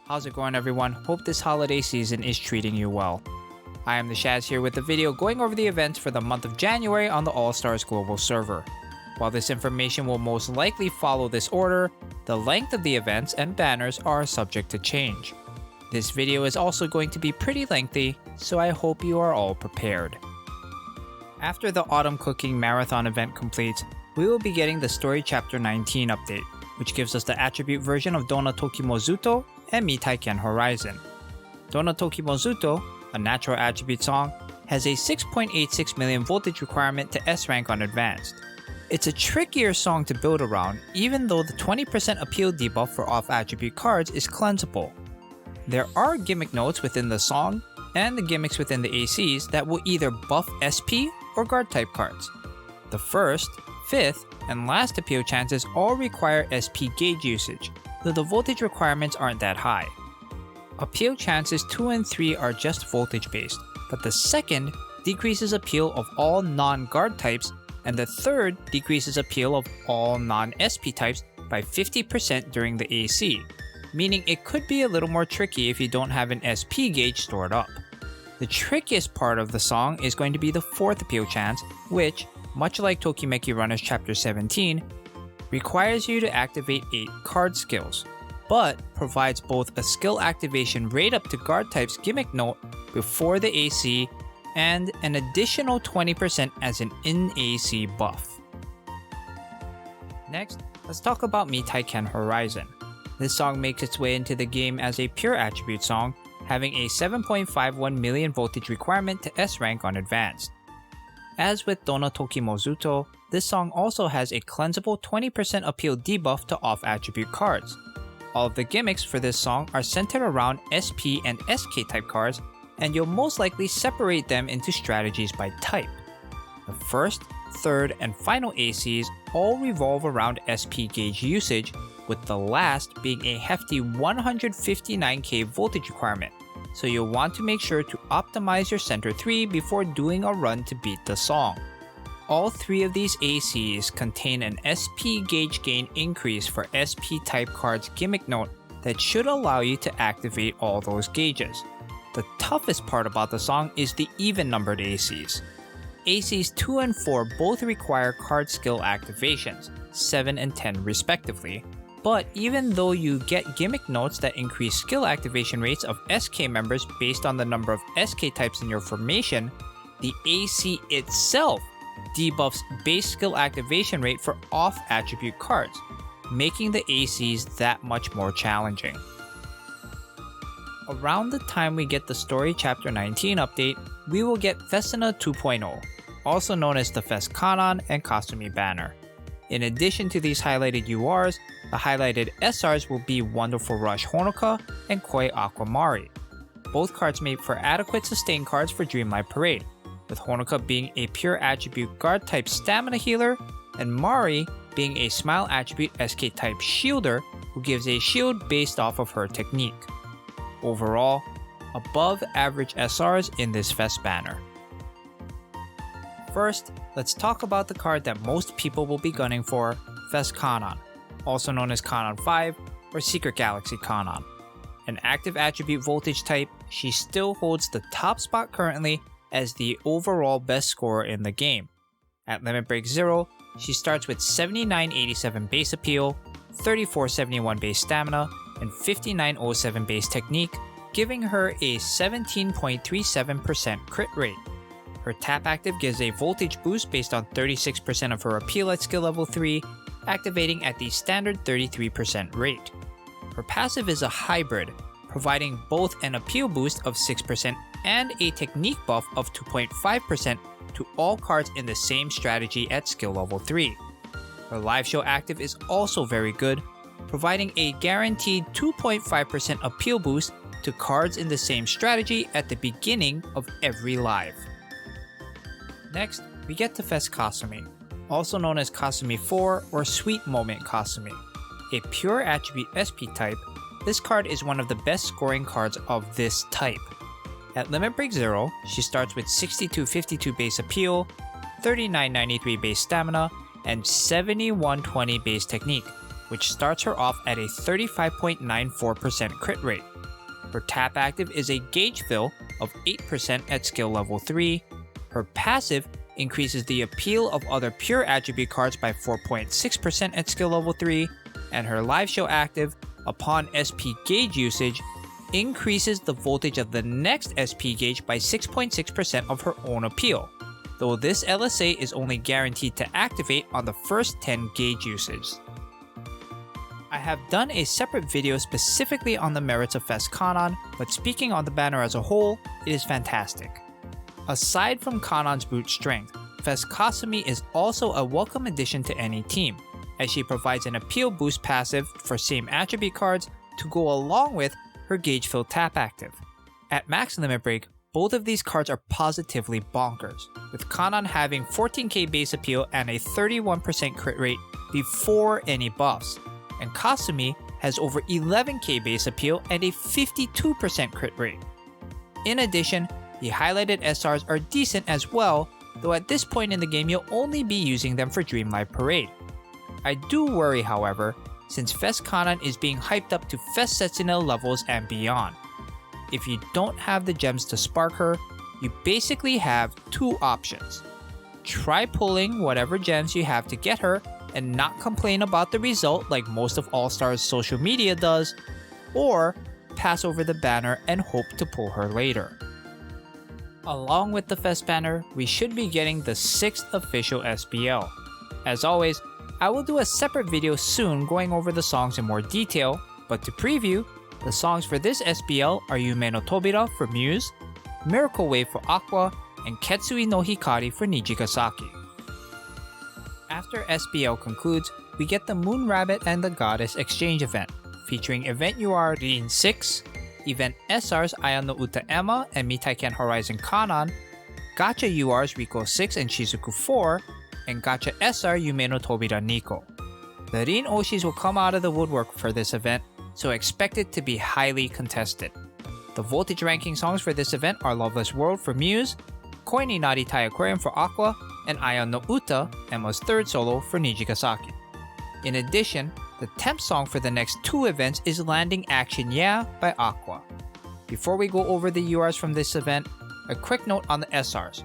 How's it going, everyone? Hope this holiday season is treating you well. I am the Shaz here with a video going over the events for the month of January on the All-Stars global server. While this information will most likely follow this order, the length of the events and banners are subject to change. This video is also going to be pretty lengthy, so I hope you are all prepared. After the Autumn Cooking Marathon event completes, we will be getting the Story Chapter 19 update, which gives us the attribute version of Donna Toki Zutto and Mitaiken Horizon. Donna Toki Zutto, a natural attribute song, has a 6.86 million voltage requirement to S rank on Advanced. It's a trickier song to build around, even though the 20% appeal debuff for off attribute cards is cleansable. There are gimmick notes within the song, and the gimmicks within the ACs that will either buff SP or guard type cards. The first, fifth, and last appeal chances all require SP gauge usage, though the voltage requirements aren't that high. Appeal chances 2 and 3 are just voltage based, but the second decreases appeal of all non-guard types, and the third decreases appeal of all non-SP types by 50% during the AC, meaning it could be a little more tricky if you don't have an SP gauge stored up. The trickiest part of the song is going to be the fourth appeal chance, which, much like Tokimeki Runners Chapter 17, requires you to activate 8 card skills, but provides both a skill activation rate up to guard type's gimmick note before the AC and an additional 20% as an in-AC buff. Next, let's talk about Mitaiken Horizon. This song makes its way into the game as a pure attribute song, having a 7.51 million voltage requirement to S rank on Advanced. As with Donna Toki Zutto, this song also has a cleansable 20% appeal debuff to off attribute cards. All of the gimmicks for this song are centered around SP and SK type cards, and you'll most likely separate them into strategies by type. The first, third, and final ACs all revolve around SP gauge usage, with the last being a hefty 159k voltage requirement, so you'll want to make sure to optimize your center 3 before doing a run to beat the song. All 3 of these ACs contain an SP gauge gain increase for SP type cards gimmick note that should allow you to activate all those gauges. The toughest part about the song is the even numbered ACs. ACs 2 and 4 both require card skill activations, 7 and 10 respectively, but even though you get gimmick notes that increase skill activation rates of SK members based on the number of SK types in your formation, the AC itself debuffs base skill activation rate for off attribute cards, making the ACs that much more challenging. Around the time we get the Story Chapter 19 update, we will get Festina 2.0, also known as the Fest Kanan and Kasumi banner. In addition to these highlighted URs, the highlighted SRs will be Wonderful Rush Honoka and Koi Aquamari. Both cards made for adequate sustain cards for Dreamlight Parade, with Honoka being a pure attribute guard type stamina healer, and Mari being a smile attribute SK type shielder who gives a shield based off of her technique. Overall, above average SRs in this Fest banner. First, let's talk about the card that most people will be gunning for, Fest Kanan, also known as Kanan 5 or Secret Galaxy Kanan. An active attribute voltage type, she still holds the top spot currently as the overall best scorer in the game. At Limit Break 0, she starts with 7987 base appeal, 3471 base stamina, and 5907 base technique, giving her a 17.37% crit rate. Her tap active gives a voltage boost based on 36% of her appeal at skill level 3, activating at the standard 33% rate. Her passive is a hybrid, providing both an appeal boost of 6% and a technique buff of 2.5% to all cards in the same strategy at skill level 3. Her live show active is also very good, providing a guaranteed 2.5% appeal boost to cards in the same strategy at the beginning of every live. Next, we get to Fest Kasumi, also known as Kasumi 4 or Sweet Moment Kasumi. A pure attribute SP type, this card is one of the best scoring cards of this type. At Limit Break 0, she starts with 6252 base appeal, 3993 base stamina, and 7120 base technique, which starts her off at a 35.94% crit rate. Her tap active is a gauge fill of 8% at skill level 3. Her passive increases the appeal of other pure attribute cards by 4.6% at skill level 3, and her live show active, upon SP gauge usage, increases the voltage of the next SP gauge by 6.6% of her own appeal, though this LSA is only guaranteed to activate on the first 10 gauge uses. I have done a separate video specifically on the merits of FES Kanan, but speaking on the banner as a whole, it is fantastic. Aside from Kanan's brute strength, FES Kasumi is also a welcome addition to any team, as she provides an appeal boost passive for same attribute cards to go along with her gauge fill tap active. At max limit break, both of these cards are positively bonkers, with Kanan having 14k base appeal and a 31% crit rate before any buffs, and Kasumi has over 11k base appeal and a 52% crit rate. In addition, the highlighted SRs are decent as well, though at this point in the game you'll only be using them for Dreamlight Parade. I do worry, however, since FES Kanan is being hyped up to FES Setsunel levels and beyond. If you don't have the gems to spark her, you basically have two options. Try pulling whatever gems you have to get her and not complain about the result like most of All-Star's social media does, or pass over the banner and hope to pull her later. Along with the FES banner, we should be getting the 6th official SBL. As always, I will do a separate video soon going over the songs in more detail, but to preview, the songs for this SBL are Yume no Tobira for Muse, Miracle Wave for Aqua, and Ketsui no Hikari for Niji. After SBL concludes, we get the Moon Rabbit and the Goddess exchange event, featuring Event UR Rin 6, Event SRs Aya no Uta Emma and Mitaiken Horizon Kanan, Gacha URs Riko 6 and Shizuku 4, and Gacha SR Yume no Tobira Nico. The Rin Oshis will come out of the woodwork for this event, so expect it to be highly contested. The voltage ranking songs for this event are Loveless World for Muse, Koi ni Naritai Aquarium for Aqua, and Aya no Uta, Emma's third solo, for Niji. In addition, the temp song for the next two events is Landing Action Yeah by Aqua. Before we go over the URs from this event, a quick note on the SRs.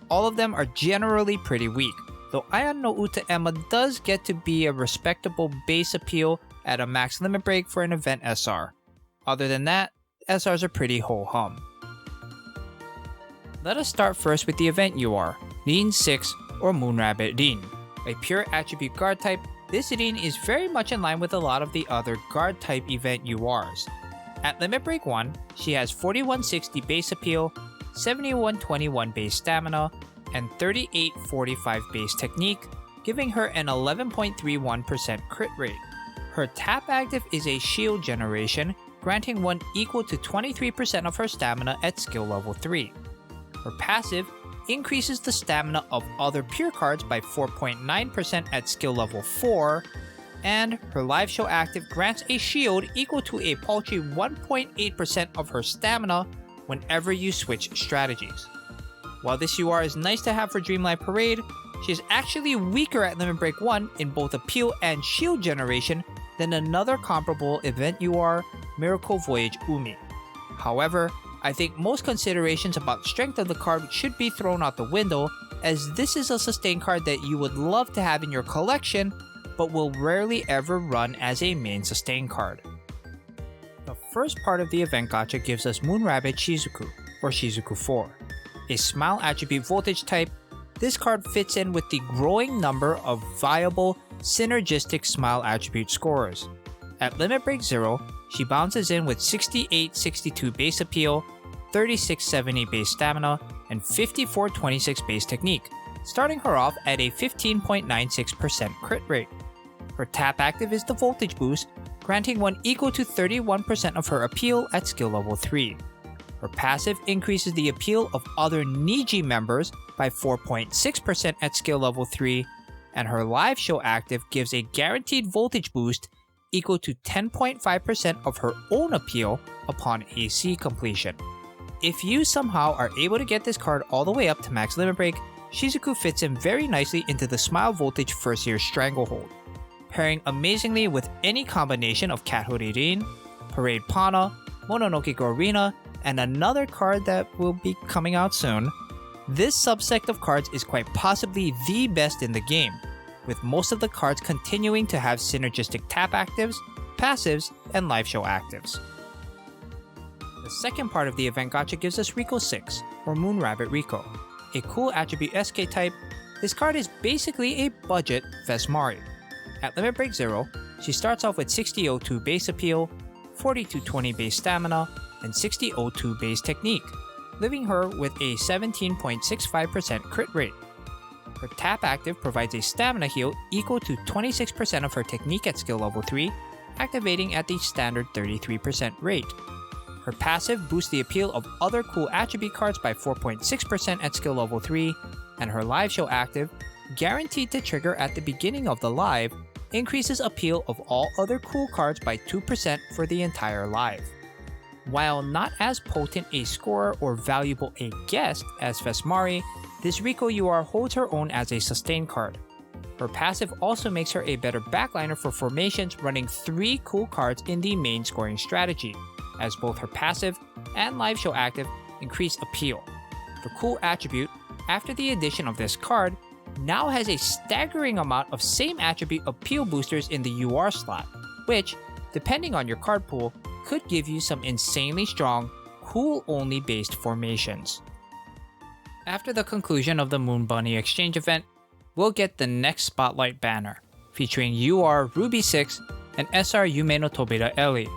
All of them are generally pretty weak, though Aya no Uta Emma does get to be a respectable base appeal at a max limit break for an event SR. Other than that, SRs are pretty ho-hum. Let us start first with the event UR, Rin 6 or Moonrabbit Rin. A pure attribute guard type, this Rin is very much in line with a lot of the other guard type event URs. At limit break 1, she has 4160 base appeal, 7121 base stamina, and 3845 base technique, giving her an 11.31% crit rate. Her tap active is a shield generation, granting one equal to 23% of her stamina at skill level 3. Her passive increases the stamina of other pure cards by 4.9% at skill level 4, and her live show active grants a shield equal to a paltry 1.8% of her stamina whenever you switch strategies. While this UR is nice to have for Dreamlight Parade, she is actually weaker at Limit Break 1 in both appeal and shield generation than another comparable event UR, Miracle Voyage Umi. However, I think most considerations about strength of the card should be thrown out the window, as this is a sustain card that you would love to have in your collection, but will rarely ever run as a main sustain card. The first part of the event gacha gives us Moonrabbit Shizuku, or Shizuku 4. A Smile attribute voltage type, this card fits in with the growing number of viable, synergistic Smile attribute scorers. At Limit Break 0, she bounces in with 6862 base appeal, 3670 base stamina, and 5426 base technique, starting her off at a 15.96% crit rate. Her tap active is the voltage boost, granting one equal to 31% of her appeal at skill level 3. Her passive increases the appeal of other Niji members by 4.6% at skill level 3, and her live show active gives a guaranteed voltage boost equal to 10.5% of her own appeal upon AC completion. If you somehow are able to get this card all the way up to max limit break, Shizuku fits in very nicely into the Smile voltage first year stranglehold. pairing amazingly with any combination of Kathori Rin, Parade Pana, Mononoke Girl Rina, and another card that will be coming out soon. This subsect of cards is quite possibly the best in the game, with most of the cards continuing to have synergistic tap actives, passives, and live show actives. The second part of the event gacha gives us Rico 6, or Moon Rabbit Rico. A cool attribute SK type, this card is basically a budget Vesmari. At Limit Break 0, she starts off with 60-02 base appeal, 40-20 base stamina, and 60-02 base technique, leaving her with a 17.65% crit rate. Her tap active provides a stamina heal equal to 26% of her technique at skill level 3, activating at the standard 33% rate. Her passive boosts the appeal of other cool attribute cards by 4.6% at skill level 3, and her live show active, guaranteed to trigger at the beginning of the live, increases appeal of all other cool cards by 2% for the entire live. While not as potent a scorer or valuable a guest as Vesmari, this Rico UR holds her own as a sustain card. Her passive also makes her a better backliner for formations running 3 cool cards in the main scoring strategy, as both her passive and live show active increase appeal. The cool attribute, after the addition of this card, now has a staggering amount of same attribute appeal boosters in the UR slot, which, depending on your card pool, could give you some insanely strong, cool-only based formations. After the conclusion of the Moon Bunny exchange event, we'll get the next Spotlight banner, featuring UR Ruby 6 and SR Yume no Tobira Ellie.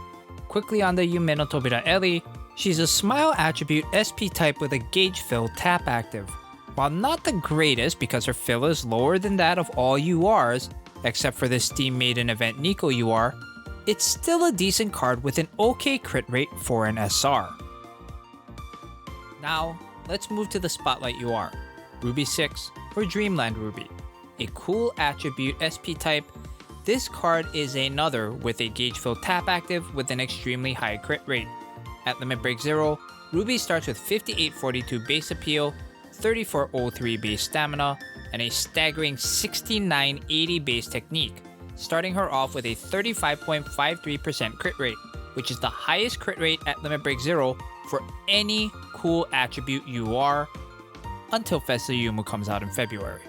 Quickly on the Yume no Tobira Ellie, she's a Smile attribute SP type with a gauge fill tap active. While not the greatest because her fill is lower than that of all URs, except for the Steam Maiden event Nico UR, it's still a decent card with an okay crit rate for an SR. Now, let's move to the Spotlight UR, Ruby 6 or Dreamland Ruby. A cool attribute SP type, this card is another with a gauge fill tap active with an extremely high crit rate. At Limit Break 0, Ruby starts with 5842 base appeal, 3403 base stamina, and a staggering 6980 base technique, starting her off with a 35.53% crit rate, which is the highest crit rate at Limit Break 0 for any cool attribute UR until Fesayumu comes out in February.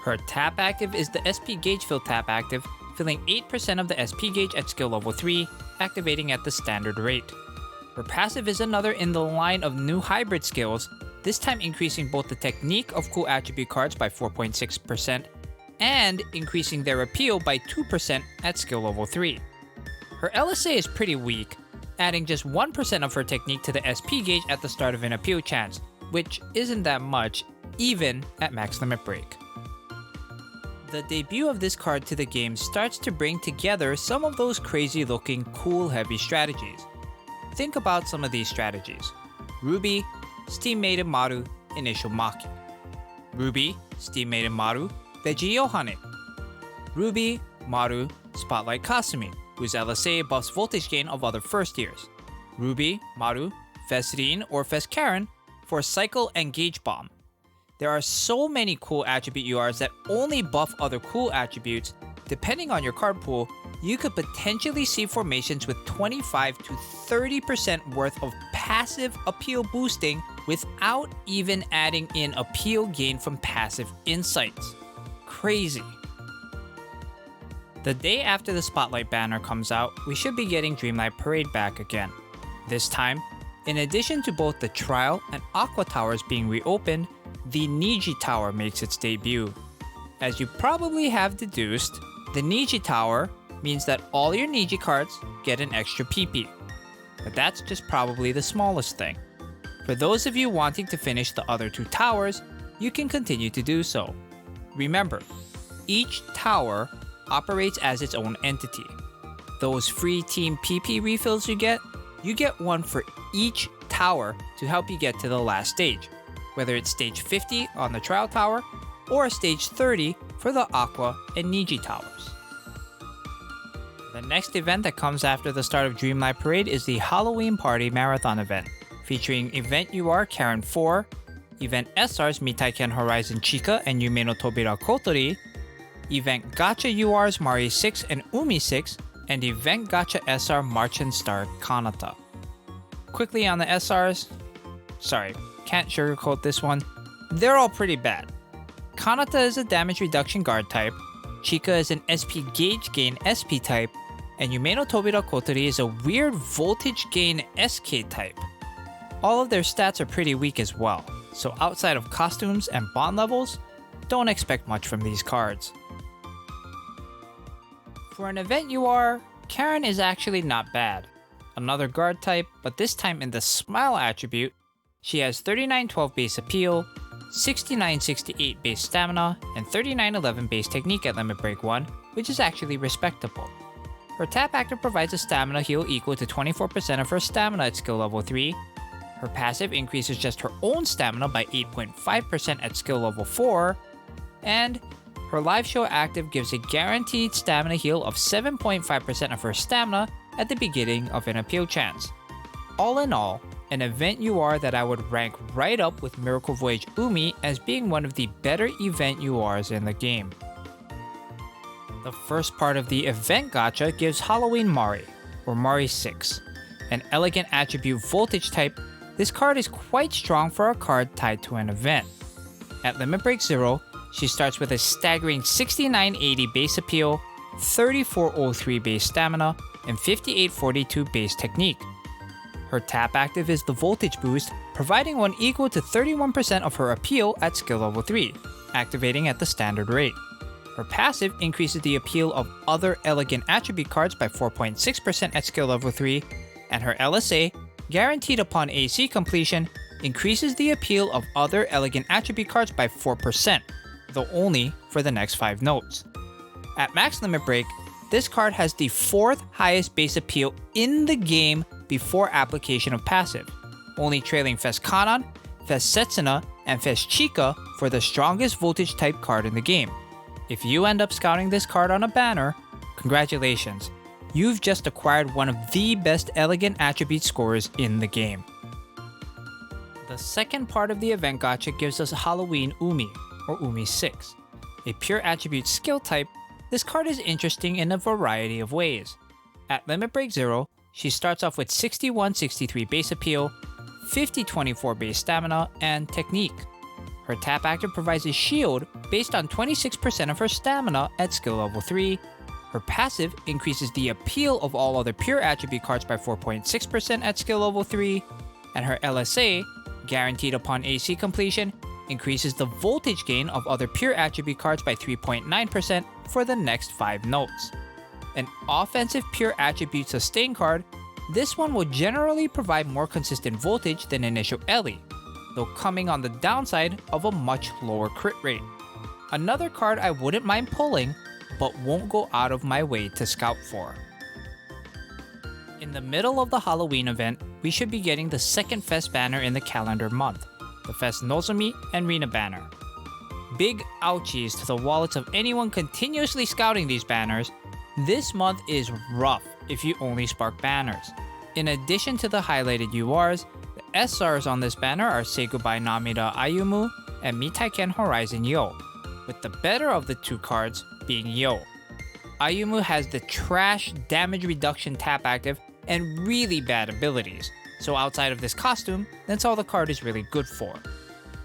Her tap active is the SP Gauge Fill tap active, filling 8% of the SP gauge at skill level 3, activating at the standard rate. Her passive is another in the line of new hybrid skills, this time increasing both the technique of cool attribute cards by 4.6% and increasing their appeal by 2% at skill level 3. Her LSA is pretty weak, adding just 1% of her technique to the SP gauge at the start of an appeal chance, which isn't that much, even at max limit break. The debut of this card to the game starts to bring together some of those crazy looking cool heavy strategies. Think about some of these strategies. Ruby, Steam Maiden Maru, Initial Maki. Ruby, Steam Maiden Maru, Veggie Yohane. Ruby, Maru, Spotlight Kasumi, whose LSA buffs voltage gain of other first years. Ruby, Maru, Fesrin or Karen for Cycle and Gauge Bomb. There are so many cool attribute URs that only buff other cool attributes. Depending on your card pool, you could potentially see formations with 25 to 30% worth of passive appeal boosting without even adding in appeal gain from passive insights. Crazy. The day after the Spotlight banner comes out, we should be getting Dreamlight Parade back again. This time, in addition to both the Trial and Aqua Towers being reopened, the Niji Tower makes its debut. As you probably have deduced, the Niji Tower means that all your Niji cards get an extra PP. But that's just probably the smallest thing. For those of you wanting to finish the other 2 towers, you can continue to do so. Remember, each tower operates as its own entity. Those free team PP refills you get one for each tower to help you get to the last stage, whether it's stage 50 on the Trial Tower or stage 30 for the Aqua and Niji Towers. The next event that comes after the start of Dreamlight Parade is the Halloween Party Marathon event, featuring Event UR Karen 4, Event SR's Mitaiken Horizon Chika and Yume no Tobira Kotori, Event Gacha URs Mari 6 and Umi 6, and Event Gacha SR Marchand Star Kanata. Quickly on the SRs, sorry, can't sugarcoat this one, they're all pretty bad. Kanata is a damage reduction guard type, Chika is an SP gauge gain SP type, and Yume no Tobira Kotori is a weird voltage gain SK type. All of their stats are pretty weak as well, so outside of costumes and bond levels, don't expect much from these cards. For an event UR, Kanan is actually not bad. Another guard type, but this time in the Smile attribute, she has 3912 base appeal, 6968 base stamina, and 3911 base technique at Limit Break 1, which is actually respectable. Her tap active provides a stamina heal equal to 24% of her stamina at skill level 3. Her passive increases just her own stamina by 8.5% at skill level 4. And her live show active gives a guaranteed stamina heal of 7.5% of her stamina at the beginning of an appeal chance. All in all, an event UR that I would rank right up with Miracle Voyage Umi as being one of the better event URs in the game. The first part of the event gacha gives Halloween Mari, or Mari 6. An elegant attribute voltage type, this card is quite strong for a card tied to an event. At Limit Break 0, she starts with a staggering 6980 base appeal, 3403 base stamina, and 5842 base technique. Her tap active is the voltage boost, providing one equal to 31% of her appeal at skill level 3, activating at the standard rate. Her passive increases the appeal of other elegant attribute cards by 4.6% at skill level 3, and her LSA, guaranteed upon AC completion, increases the appeal of other elegant attribute cards by 4%, though only for the next 5 notes. At max limit break, this card has the 4th highest base appeal in the game before application of passive, only trailing Fest Kanan, Fest Setsuna, and Fest Chika for the strongest voltage type card in the game. If you end up scouting this card on a banner, congratulations, you've just acquired one of the best elegant attribute scorers in the game. The second part of the event gacha gives us Halloween Umi, or Umi 6. A pure attribute skill type, this card is interesting in a variety of ways. At Limit Break 0, she starts off with 6163 base appeal, 5024 base stamina, and technique. Her tap active provides a shield based on 26% of her stamina at skill level 3. Her passive increases the appeal of all other pure attribute cards by 4.6% at skill level 3. And her LSA, guaranteed upon AC completion, increases the voltage gain of other pure attribute cards by 3.9% for the next 5 notes. An offensive pure attribute sustain card, this one will generally provide more consistent voltage than initial Ellie, though coming on the downside of a much lower crit rate. Another card I wouldn't mind pulling, but won't go out of my way to scout for. In the middle of the Halloween event, we should be getting the second Fest banner in the calendar month, the Fest Nozomi and Rina banner. Big ouchies to the wallets of anyone continuously scouting these banners. This month is rough if you only spark banners. In addition to the highlighted URs, the SRs on this banner are Say Goodbye Namida Ayumu and Mitaiken Horizon Yo, with the better of the two cards being Yo. Ayumu has the trash damage reduction tap active and really bad abilities, so outside of this costume, that's all the card is really good for.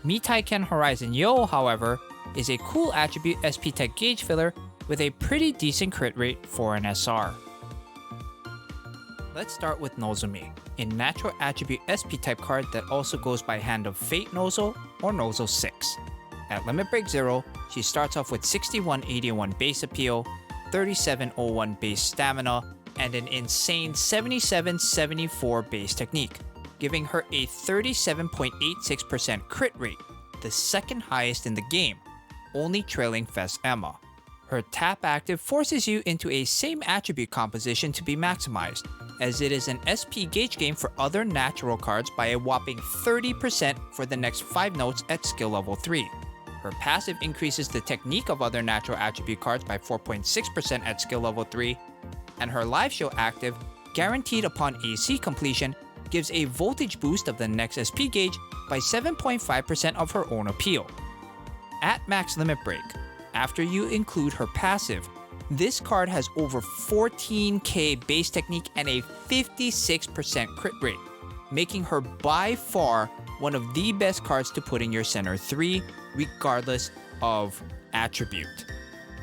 Mitaiken Horizon Yo, however, is a cool attribute SP Tech gauge filler with a pretty decent crit rate for an SR. Let's start with Nozomi, a natural attribute SP type card that also goes by Hand of Fate Nozo or Nozo 6. At Limit Break 0, she starts off with 6181 base appeal, 3701 base stamina, and an insane 7774 base technique, giving her a 37.86% crit rate, the second highest in the game, only trailing Fest Emma. Her tap active forces you into a same attribute composition to be maximized, as it is an SP gauge game for other natural cards by a whopping 30% for the next 5 notes at skill level 3. Her passive increases the technique of other natural attribute cards by 4.6% at skill level 3, and her live show active, guaranteed upon AC completion, gives a voltage boost of the next SP gauge by 7.5% of her own appeal. At max limit break, after you include her passive. This card has over 14k base technique and a 56% crit rate, making her by far one of the best cards to put in your center 3, regardless of attribute.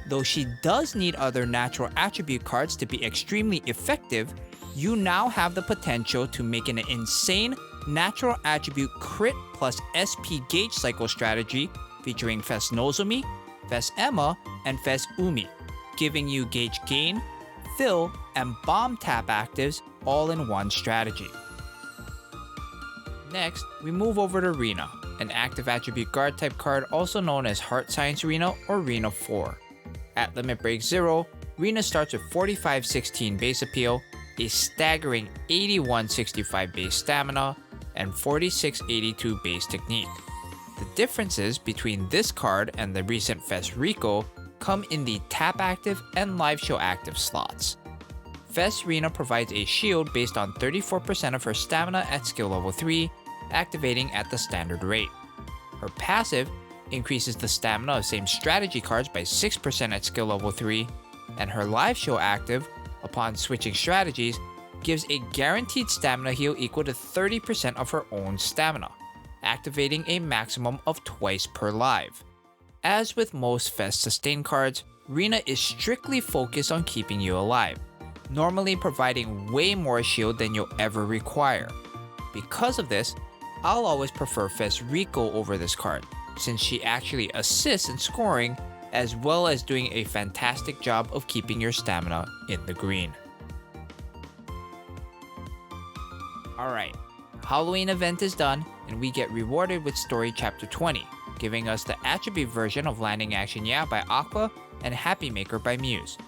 Though she does need other natural attribute cards to be extremely effective, you now have the potential to make an insane natural attribute crit plus SP gauge cycle strategy featuring Fes Nozomi, Fes Emma, and Fes Umi, giving you gauge gain, fill, and bomb tap actives all in one strategy. Next, we move over to Rina, an active attribute guard type card also known as Heart Science Rina or Rina 4. At Limit Break 0, Rina starts with 4516 base appeal, a staggering 8165 base stamina, and 4682 base technique. The differences between this card and the recent Fes Rico come in the tap active and live show active slots. Fes Rina provides a shield based on 34% of her stamina at skill level 3, activating at the standard rate. Her passive increases the stamina of same strategy cards by 6% at skill level 3, and her live show active, upon switching strategies, gives a guaranteed stamina heal equal to 30% of her own stamina, activating a maximum of twice per live. As with most Fes sustain cards, Rina is strictly focused on keeping you alive, normally providing way more shield than you'll ever require. Because of this, I'll always prefer Fes Rico over this card, since she actually assists in scoring as well as doing a fantastic job of keeping your stamina in the green. Alright, Halloween event is done and we get rewarded with Story Chapter 20, giving us the attribute version of Landing Action Yeah by Aqua and Happy Maker by Muse.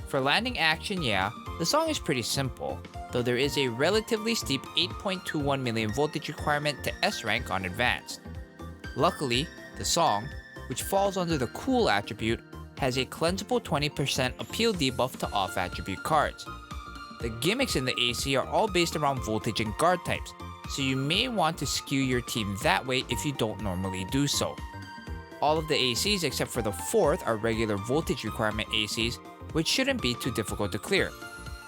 For Landing Action Yeah, the song is pretty simple, though there is a relatively steep 8.21 million voltage requirement to S rank on Advanced. Luckily, the song, which falls under the Cool attribute, has a cleansable 20% appeal debuff to off attribute cards. The gimmicks in the AC are all based around voltage and guard types, so you may want to skew your team that way if you don't normally do so. All of the ACs except for the 4th are regular voltage requirement ACs, which shouldn't be too difficult to clear.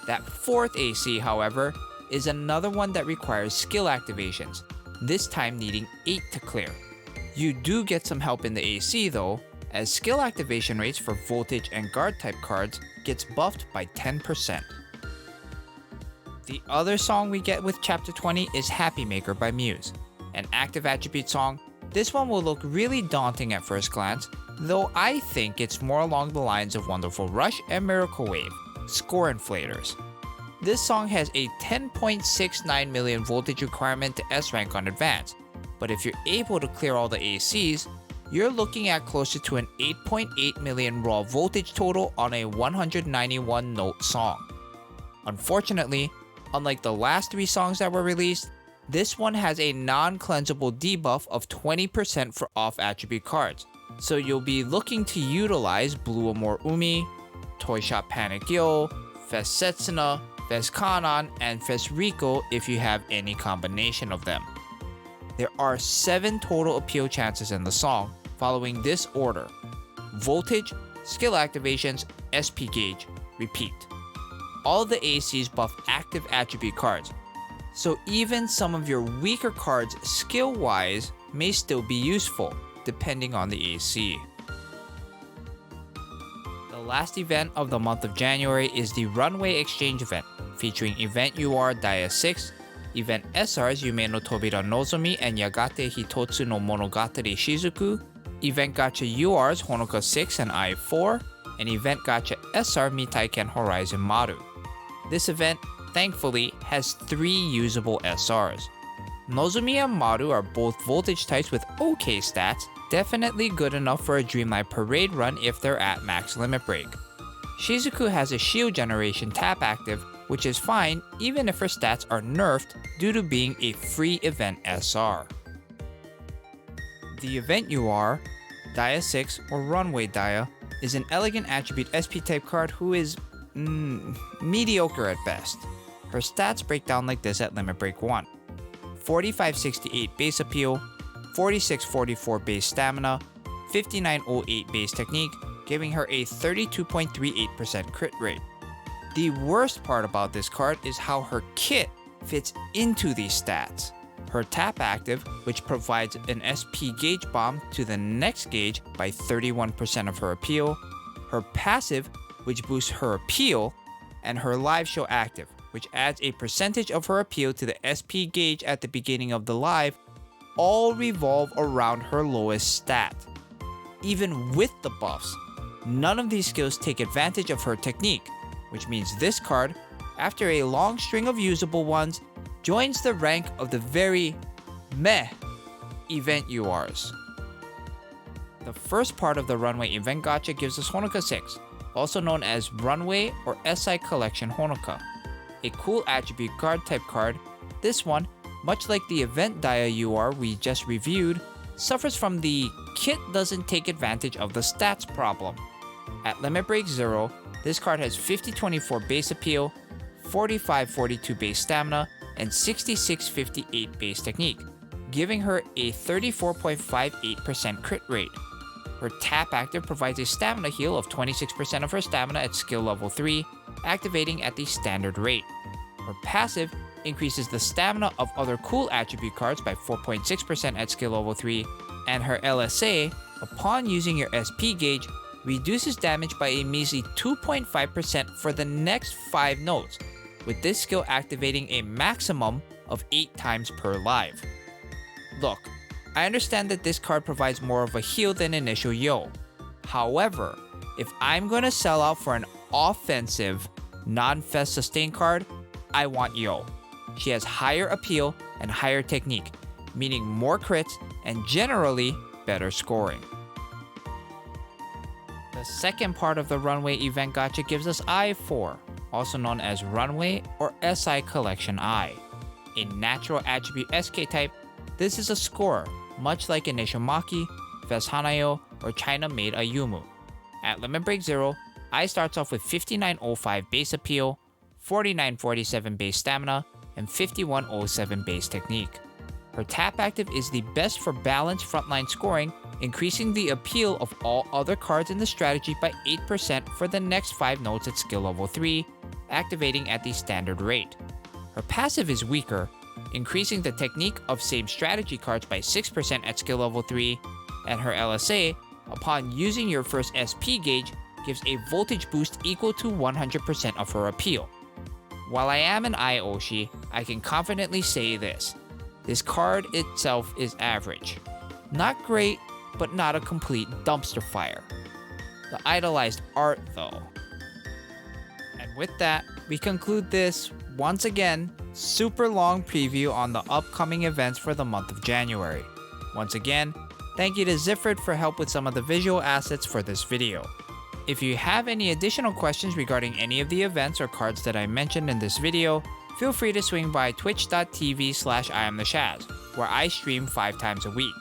That 4th AC, however, is another one that requires skill activations, this time needing 8 to clear. You do get some help in the AC though, as skill activation rates for voltage and guard type cards gets buffed by 10%. The other song we get with Chapter 20 is Happy Maker by Muse, an active attribute song. This one will look really daunting at first glance, though I think it's more along the lines of Wonderful Rush and Miracle Wave, score inflators. This song has a 10.69 million voltage requirement to S rank on Advanced, but if you're able to clear all the ACs, you're looking at closer to an 8.8 million raw voltage total on a 191 note song. Unfortunately, unlike the last 3 songs that were released, this one has a non-cleansable debuff of 20% for off attribute cards, so you'll be looking to utilize Blue Amore Umi, Toy Shop Panic Yo, Fes Setsuna, Fes Kanan, and Fes Rico if you have any combination of them. There are 7 total appeal chances in the song, following this order: Voltage, Skill Activations, SP Gauge, Repeat. All the ACs buff active attribute cards, so even some of your weaker cards skill-wise may still be useful, depending on the AC. The last event of the month of January is the Runway Exchange event, featuring Event UR Dia 6, Event SRs Yume no Tobira Nozomi and Yagate Hitotsu no Monogatari Shizuku, Event Gacha URs Honoka 6 and I4, and Event Gacha SR Mitaiken Horizon Maru. This event, thankfully, has 3 usable SRs. Nozomi and Maru are both voltage types with OK stats, definitely good enough for a Dreamlight Parade run if they're at max limit break. Shizuku has a shield generation tap active, which is fine even if her stats are nerfed due to being a free event SR. The event UR, Dia 6 or Runway Dia, is an elegant attribute SP type card who is mediocre at best. Her stats break down like this at limit break 1. 4568 base appeal, 4644 base stamina, 5908 base technique, giving her a 32.38% crit rate. The worst part about this card is how her kit fits into these stats. Her tap active, which provides an SP gauge bomb to the next gauge by 31% of her appeal, her passive, which boosts her appeal, and her live show active, which adds a percentage of her appeal to the SP gauge at the beginning of the live, all revolve around her lowest stat. Even with the buffs, none of these skills take advantage of her technique, which means this card, after a long string of usable ones, joins the rank of the very meh event URs. The first part of the Runway event gacha gives us Honoka 6, also known as Runway or SI Collection Honoka. A cool attribute card type card, this one, much like the event Dia UR we just reviewed, suffers from the kit doesn't take advantage of the stats problem. At limit break 0, this card has 50-24 base appeal, 45-42 base stamina, and 66-58 base technique, giving her a 34.58% crit rate. Her tap active provides a stamina heal of 26% of her stamina at skill level 3, activating at the standard rate. Her passive increases the stamina of other cool attribute cards by 4.6% at skill level 3, and her LSA, upon using your SP gauge, reduces damage by a measly 2.5% for the next 5 nodes, with this skill activating a maximum of 8 times per live. Look, I understand that this card provides more of a heal than initial Yo. However, if I'm gonna sell out for an offensive, non-fest sustain card, I want Yo. She has higher appeal and higher technique, meaning more crits and generally better scoring. The second part of the Runway event gacha gives us I4, also known as Runway or SI Collection I. A natural attribute SK type, this is a scorer, much like Initial Maki, Fest Hanayo, or China Maid Ayumu. At limit break 0, I starts off with 5905 base appeal, 4947 base stamina, and 5107 base technique. Her tap active is the best for balanced frontline scoring, increasing the appeal of all other cards in the strategy by 8% for the next 5 nodes at skill level 3, activating at the standard rate. Her passive is weaker, increasing the technique of same strategy cards by 6% at skill level 3, and her LSA, upon using your first SP gauge, gives a voltage boost equal to 100% of her appeal. While I am an Ioshi, I can confidently say this. This card itself is average. Not great, but not a complete dumpster fire. The idolized art though. And with that, we conclude this, once again, super long preview on the upcoming events for the month of January. Once again, thank you to Xifrid for help with some of the visual assets for this video. If you have any additional questions regarding any of the events or cards that I mentioned in this video, feel free to swing by twitch.tv/IamTheShaz, where I stream 5 times a week.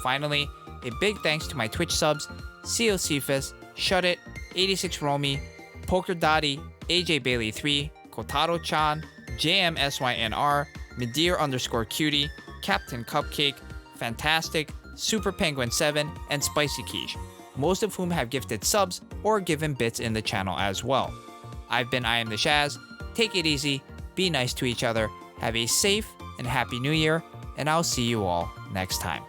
Finally, a big thanks to my Twitch subs, SIFAS, Shut-It, 86 Romy, Poker Dottie, AJ Bailey 3, Kotaro-chan, JMSYNR, Medeer_Cutie, Captain Cupcake, Fantastic, Super Penguin 7, and Spicy Quiche, most of whom have gifted subs or given bits in the channel as well. I've been IamTheShaz, take it easy, be nice to each other, have a safe and happy new year, and I'll see you all next time.